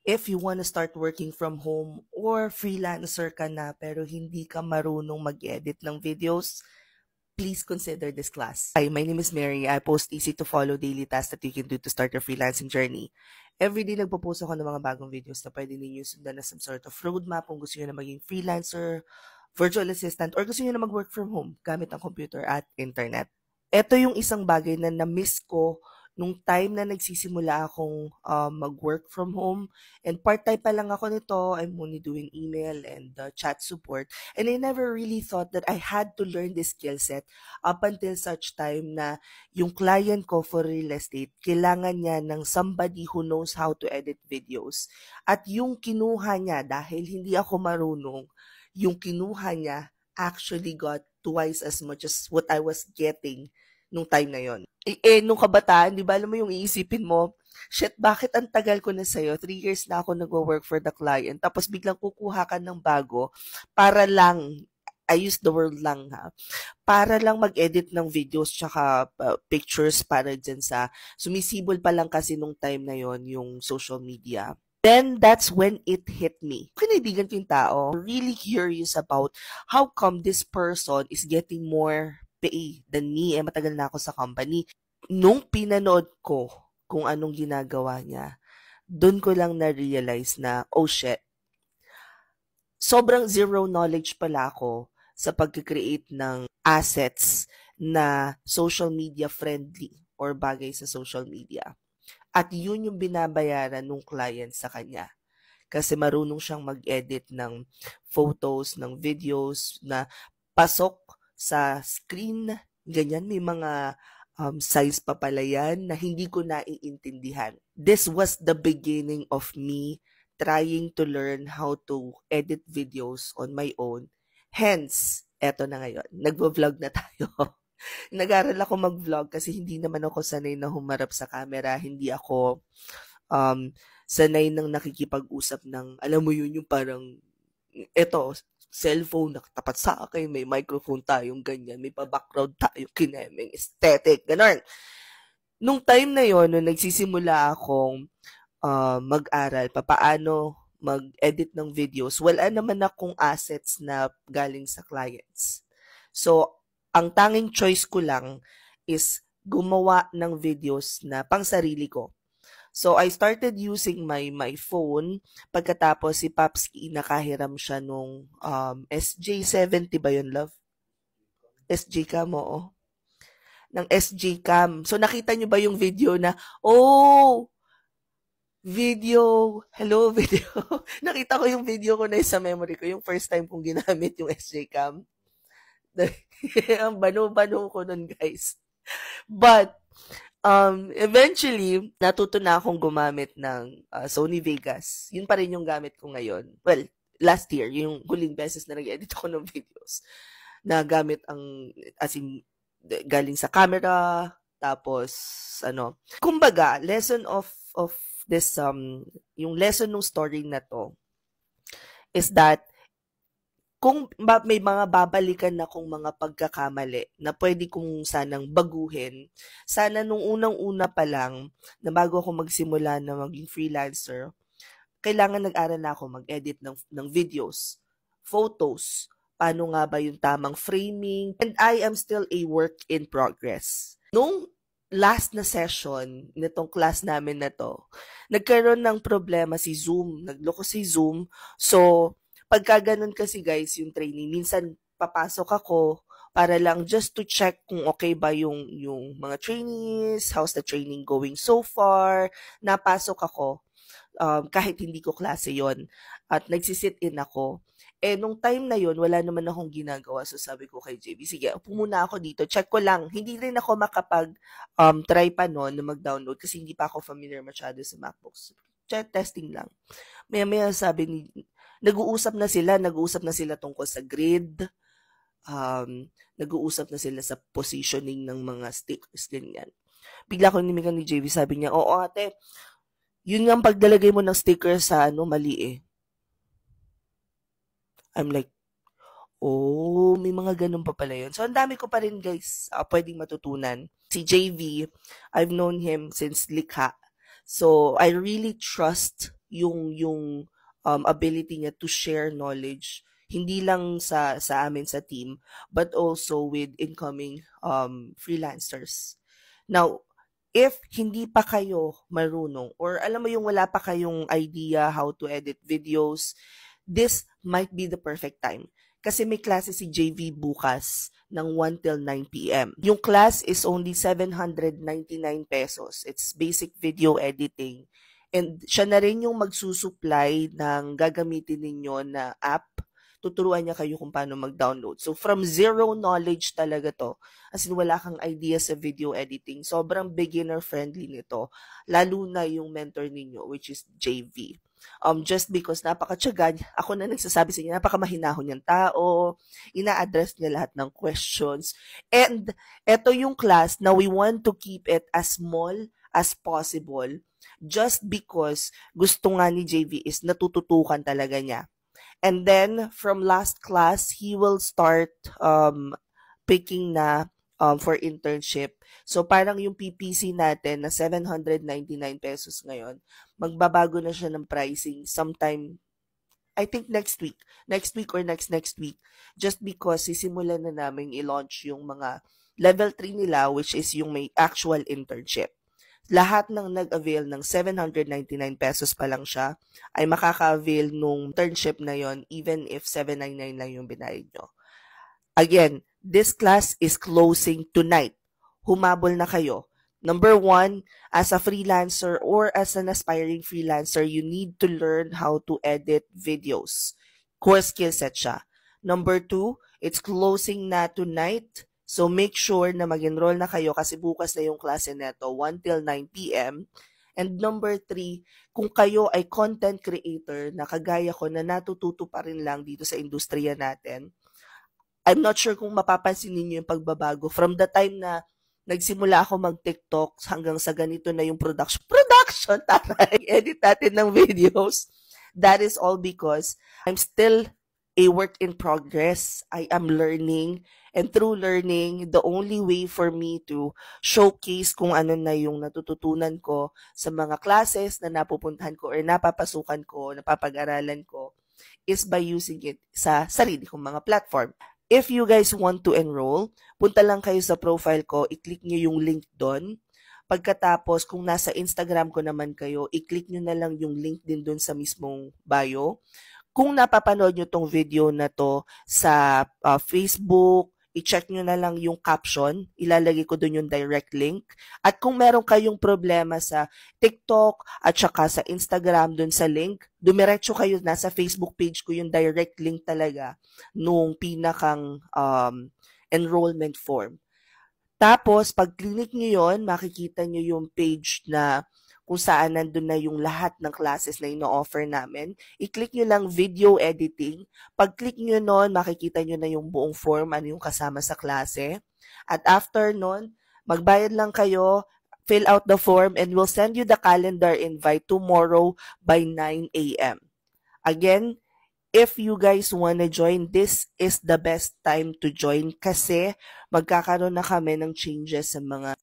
If you want to start working from home or freelancer ka na pero hindi ka marunong mag-edit ng videos, please consider this class. Hi, my name is Mary. I post easy to follow daily tasks that you can do to start your freelancing journey. Every day nagpo-post ako ng mga bagong videos na pwede ninyo sundan na some sort of roadmap kung gusto nyo na maging freelancer, virtual assistant, or gusto nyo na mag-work from home gamit ang computer at internet. Ito yung isang bagay na na-miss ko nung time na nagsisimula akong mag-work from home. And part-time pa lang ako nito. I'm only doing email and chat support. And I never really thought that I had to learn this skill set up until such time na yung client ko for real estate, kailangan niya ng somebody who knows how to edit videos. At yung kinuha niya, dahil hindi ako marunong, yung kinuha niya actually got twice as much as what I was getting nung time na yon. Nung kabataan, di ba, alam mo yung iisipin mo, shit, bakit ang tagal ko na sa'yo? 3 years na ako nag-work for the client, tapos biglang kukuha ka ng bago para lang, I use the word lang ha, para lang mag-edit ng videos tsaka pictures para dyan sa, sumisibol pa lang kasi nung time na yon yung social media. Then, that's when it hit me. Kinaibigan ko yung tao, really curious about how come this person is getting more pay than me. Matagal na ako sa company. Nung pinanood ko kung anong ginagawa niya, doon ko lang na-realize na, oh shit, sobrang zero knowledge pala ako sa pag-create ng assets na social media friendly or bagay sa social media. At yun yung binabayaran ng client sa kanya. Kasi marunong siyang mag-edit ng photos, ng videos na pasok sa screen. Ganyan, may mga size pa pala yan na hindi ko naiintindihan. This was the beginning of me trying to learn how to edit videos on my own. Hence, eto na ngayon. Nagvo-vlog na tayo. Nag-aral ako mag-vlog kasi hindi naman ako sanay na humarap sa camera. Hindi ako sanay nang nakikipag-usap ng, alam mo yun, yung parang, eto, cellphone nakatapat sa akin, may microphone tayong ganyan, may pa-background tayong kinemeng aesthetic, ganon. Nung time na yon, nung nagsisimula akong mag-aral, papaano mag-edit ng videos, wala naman akong assets na galing sa clients. So, ang tanging choice ko lang is gumawa ng videos na pang sarili ko. So, I started using my phone. Pagkatapos, si Papski, nakahiram siya nung SJ70 ba yun, love? SJ Cam, oo. Ng SJ Cam. So, nakita nyo ba yung video na, oh, video, hello, video. Nakita ko yung video ko na sa memory ko, yung first time kong ginamit yung SJ Cam. Ang bano-bano ko nun, guys. But, eventually, natuto na akong gumamit ng Sony Vegas. Yun pa rin yung gamit ko ngayon. Well, last year, yung huling beses na nag-edit ako ng videos. Na gamit ang, as in, galing sa camera, tapos, kumbaga, lesson of this, yung lesson ng story na to, is that, kung may mga babalikan na kong mga pagkakamali na pwede kong sanang baguhin, sana nung unang-una pa lang, na bago ako magsimula na maging freelancer, kailangan nag-aral na ako mag-edit ng videos, photos, paano nga ba yung tamang framing, and I am still a work in progress. Nung last na session nitong class namin na to, nagkaroon ng problema si Zoom, nagloko si Zoom, so pagka ganun kasi guys, yung training, minsan papasok ako para lang just to check kung okay ba yung mga trainees, how's the training going so far. Napasok ako kahit hindi ko klase yon at nagsisit in ako. Eh, nung time na yon wala naman akong ginagawa. So, sabi ko kay JB, sige, upo muna ako dito. Check ko lang. Hindi rin ako makapag-try pa noon na mag-download kasi hindi pa ako familiar masyado sa MacBooks. Check, testing lang. Maya-maya sabi ni, nag-uusap na sila tungkol sa grid, nag-uusap na sila sa positioning ng mga stickers, ganyan. Bigla ko nimikan ni JV, sabi niya, oo ate, yun nga pagdalagay mo ng sticker sa mali eh. I'm like, oh, may mga ganun pa pala yun. So, ang dami ko pa rin guys, pwedeng matutunan. Si JV, I've known him since likha. So, I really trust yung ability niya to share knowledge, hindi lang sa amin sa team, but also with incoming freelancers. Now, if hindi pa kayo marunong or alam mo yung wala pa kayong idea how to edit videos, this might be the perfect time. Kasi may klase si JV bukas ng 1 till 9 p.m. Yung class is only 799 pesos. It's basic video editing. And siya na rin yung magsusupply ng gagamitin ninyo na app. Tuturuan niya kayo kung paano mag-download. So, from zero knowledge talaga to. As in, wala kang idea sa video editing. Sobrang beginner-friendly nito. Lalo na yung mentor ninyo, which is JV. Just because napakatyaga, ako na nagsasabi sa inyo, napakamahinahon niyang tao, ina-address niya lahat ng questions. And ito yung class na we want to keep it as small as possible just because gusto nga ni JV is natututukan talaga niya. And then, from last class, he will start picking na for internship. So, parang yung PPC natin na 799 pesos ngayon, magbabago na siya ng pricing sometime, I think next week or next week, just because sisimulan na namin i-launch yung mga level 3 nila, which is yung may actual internship. Lahat ng nag-avail ng 799 pesos pa lang siya ay makaka-avail nung internship na yon even if 799 lang yung binayad nyo. Again, this class is closing tonight. Humabol na kayo. Number 1, as a freelancer or as an aspiring freelancer, you need to learn how to edit videos. Core skill set siya. Number 2, it's closing na tonight. So, make sure na mag-enroll na kayo kasi bukas na yung klase neto, 1 till 9 p.m. And number 3, kung kayo ay content creator na kagaya ko na natututo pa rin lang dito sa industriya natin, I'm not sure kung mapapansin niyo yung pagbabago. From the time na nagsimula ako mag-TikTok hanggang sa ganito na yung production, taray, edit natin ng videos. That is all because I'm still a work in progress. I am learning. And through learning, the only way for me to showcase kung ano na yung natututunan ko sa mga classes na napupuntahan ko or napapasukan ko, napapag-aralan ko, is by using it sa sarili kong mga platform. If you guys want to enroll, punta lang kayo sa profile ko, i-click nyo yung link doon. Pagkatapos, kung nasa Instagram ko naman kayo, i-click nyo na lang yung link din doon sa mismong bio. Kung napapanood nyo tong video na to sa Facebook, i-check nyo na lang yung caption. Ilalagay ko doon yung direct link. At kung meron kayong problema sa TikTok at saka sa Instagram doon sa link, dumiretso kayo, nasa Facebook page ko yung direct link talaga nung pinakang enrollment form. Tapos, pag click nyo yon, makikita nyo yung page na kung saan nandun na yung lahat ng classes na ino-offer namin. I-click nyo lang video editing. Pag-click nyo nun, makikita nyo na yung buong form, ano yung kasama sa klase. At after nun, magbayad lang kayo, fill out the form, and we'll send you the calendar invite tomorrow by 9 a.m. Again, if you guys wanna join, this is the best time to join kasi magkakaroon na kami ng changes sa mga